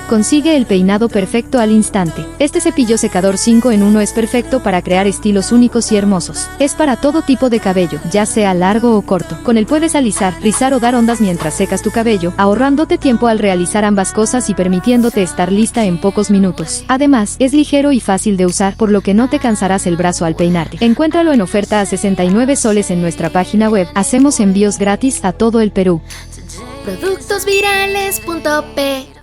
Consigue el peinado perfecto al instante. Este cepillo secador 5 en 1 es perfecto para crear estilos únicos y hermosos. Es para todo tipo de cabello, ya sea largo o corto. Con él puedes alisar, rizar o dar ondas mientras secas tu cabello, ahorrándote tiempo al realizar ambas cosas y permitiéndote estar lista en pocos minutos. Además, es ligero y fácil de usar, por lo que no te cansarás el brazo al peinarte. Encuéntralo en oferta a 69 soles en nuestra página web. Hacemos envíos gratis a todo el Perú. Productosvirales.p